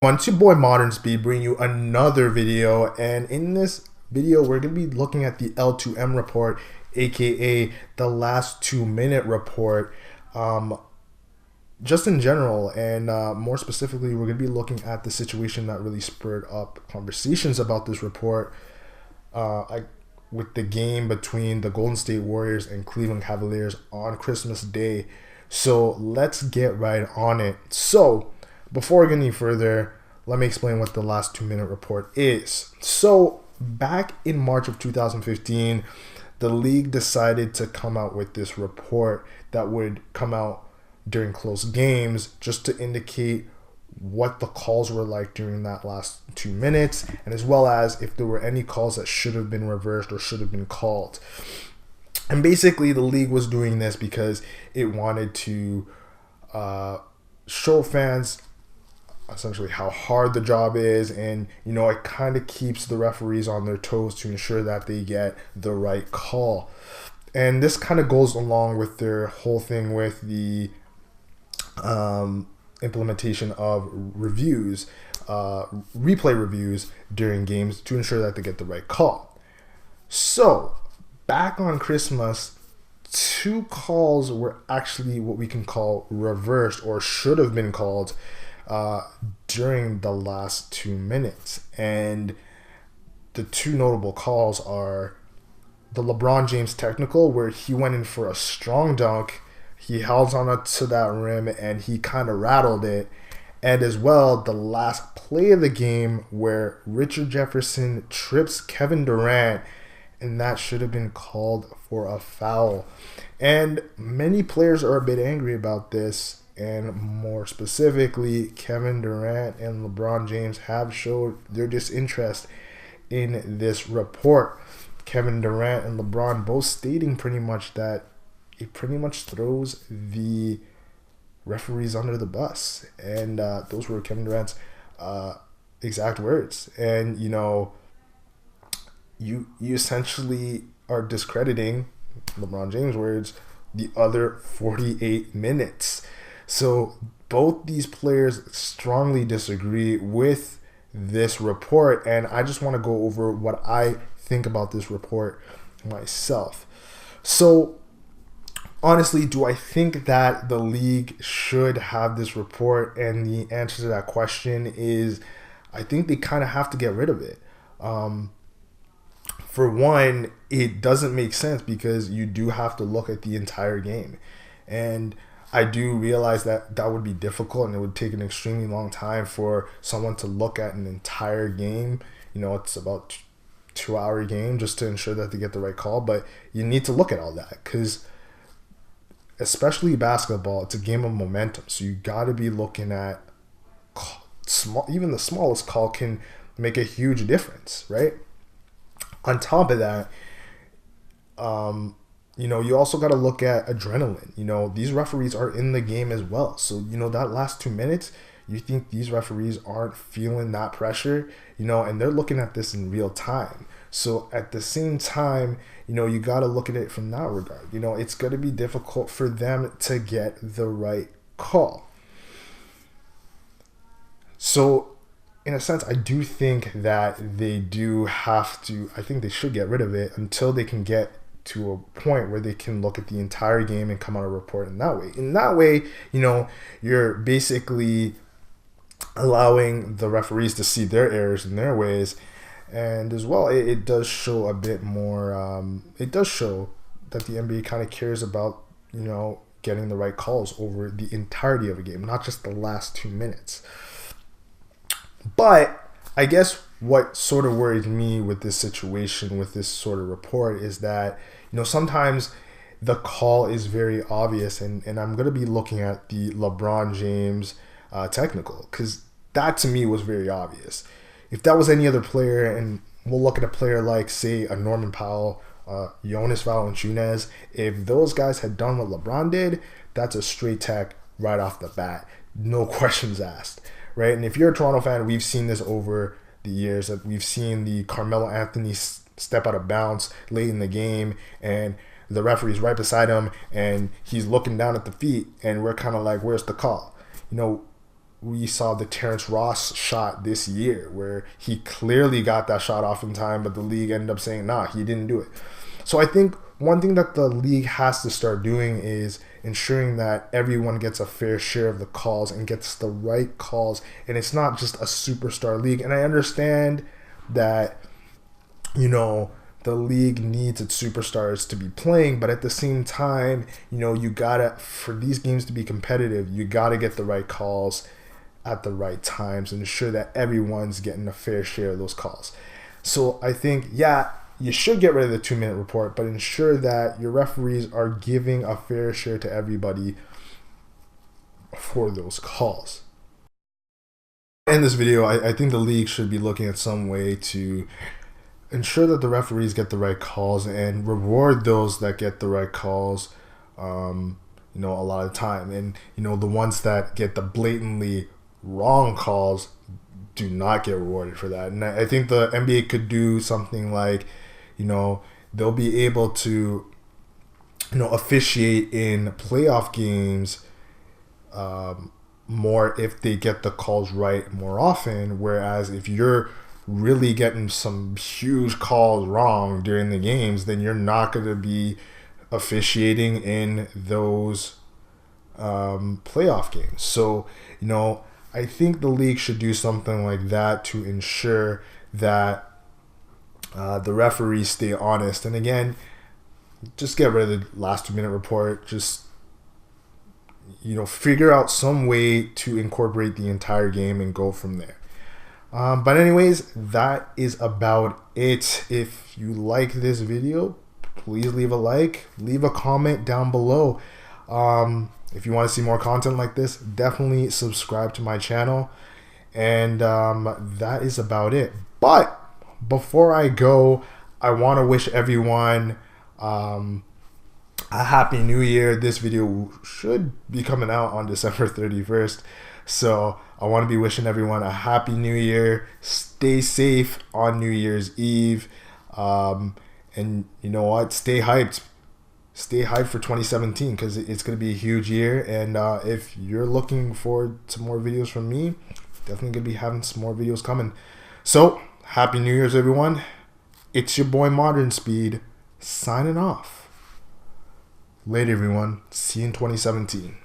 It's your boy Modern Speed bringing you another video, and in this video we're going to be looking at the L2M report, aka the last 2 minute report, just in general, and more specifically we're going to be looking at the situation that really spurred up conversations about this report, with the game between the Golden State Warriors and Cleveland Cavaliers on Christmas Day. So let's get right on it. So before we get any further, let me explain what the last 2 minute report is. So back in March of 2015, the league decided to come out with this report that would come out during close games, just to indicate what the calls were like during that last 2 minutes, and as well as if there were any calls that should have been reversed or should have been called. And basically the league was doing this because it wanted to show fans essentially how hard the job is, and it kind of keeps the referees on their toes to ensure that they get the right call. And this kind of goes along with their whole thing with the implementation of reviews, replay reviews during games to ensure that they get the right call. So back on Christmas, 2 calls were actually what we can call reversed, or should have been called during the last 2 minutes. And the 2 notable calls are the LeBron James technical, where he went in for a strong dunk, he held on to that rim and he kind of rattled it, and as well the last play of the game where Richard Jefferson trips Kevin Durant, and that should have been called for a foul. And many players are a bit angry about this, and more specifically, Kevin Durant and LeBron James have showed their disinterest in this report. Kevin Durant and LeBron both stating pretty much that it pretty much throws the referees under the bus. And those were Kevin Durant's exact words. And, you essentially are discrediting, LeBron James' words, the other 48 minutes. So both these players strongly disagree with this report, and I just want to go over what I think about this report myself. So honestly, do I think that the league should have this report? And the answer to that question is, I think they kind of have to get rid of it. For one, it doesn't make sense because you do have to look at the entire game. And I do realize that that would be difficult, and it would take an extremely long time for someone to look at an entire game. It's about 2-hour game just to ensure that they get the right call. But you need to look at all that because, especially basketball, it's a game of momentum. So you got to be looking at even the smallest call can make a huge difference, right? On top of that, you also got to look at adrenaline. These referees are in the game as well. So, that last 2 minutes, you think these referees aren't feeling that pressure, and they're looking at this in real time. So at the same time, you got to look at it from that regard. It's going to be difficult for them to get the right call. So in a sense, I do think that they do have to, I think they should get rid of it until they can get to a point where they can look at the entire game and come out a report in that way. In that way, you're basically allowing the referees to see their errors in their ways. And as well, it does show a bit more, it does show that the NBA kind of cares about, getting the right calls over the entirety of a game, not just the last 2 minutes. But I guess what sort of worries me with this situation, with this sort of report, is that, sometimes the call is very obvious. And I'm going to be looking at the LeBron James technical, because that to me was very obvious. If that was any other player, and we'll look at a player like, say, a Norman Powell, Jonas Valanciunas, if those guys had done what LeBron did, that's a straight tech right off the bat. No questions asked. Right? And if you're a Toronto fan, we've seen this over the years. That we've seen the Carmelo Anthony step out of bounds late in the game, and the referee's right beside him, and he's looking down at the feet, and we're kind of like, where's the call? we saw the Terrence Ross shot this year, where he clearly got that shot off in time, but the league ended up saying, nah, he didn't do it. So I think one thing that the league has to start doing is ensuring that everyone gets a fair share of the calls and gets the right calls. And it's not just a superstar league. And I understand that, you know, the league needs its superstars to be playing, but at the same time, you know, you gotta, for these games to be competitive, you gotta get the right calls at the right times and ensure that everyone's getting a fair share of those calls. So I think, yeah, you should get rid of the 2-minute report, but ensure that your referees are giving a fair share to everybody for those calls. In this video, I think the league should be looking at some way to ensure that the referees get the right calls and reward those that get the right calls, you know, a lot of the time. And, you know, the ones that get the blatantly wrong calls do not get rewarded for that. And I think the NBA could do something like, you know, they'll be able to, you know, officiate in playoff games more if they get the calls right more often. Whereas if you're really getting some huge calls wrong during the games, then you're not going to be officiating in those playoff games. So, you know, I think the league should do something like that to ensure that the referees stay honest. And again, just get rid of the last 2-minute report. Just, you know, figure out some way to incorporate the entire game and go from there. But anyways, that is about it. If you like this video, please leave a like, leave a comment down below. If you want to see more content like this, definitely subscribe to my channel. And that is about it. But before I go, I want to wish everyone a happy new year. This video should be coming out on December 31st. So I want to be wishing everyone a happy new year. Stay safe on New Year's Eve. And you know what? Stay hyped. Stay hyped for 2017 because it's going to be a huge year. And if you're looking forward to more videos from me, definitely going to be having some more videos coming. So, happy New Year's, everyone. It's your boy Modern Speed signing off. Later, everyone. See you in 2017.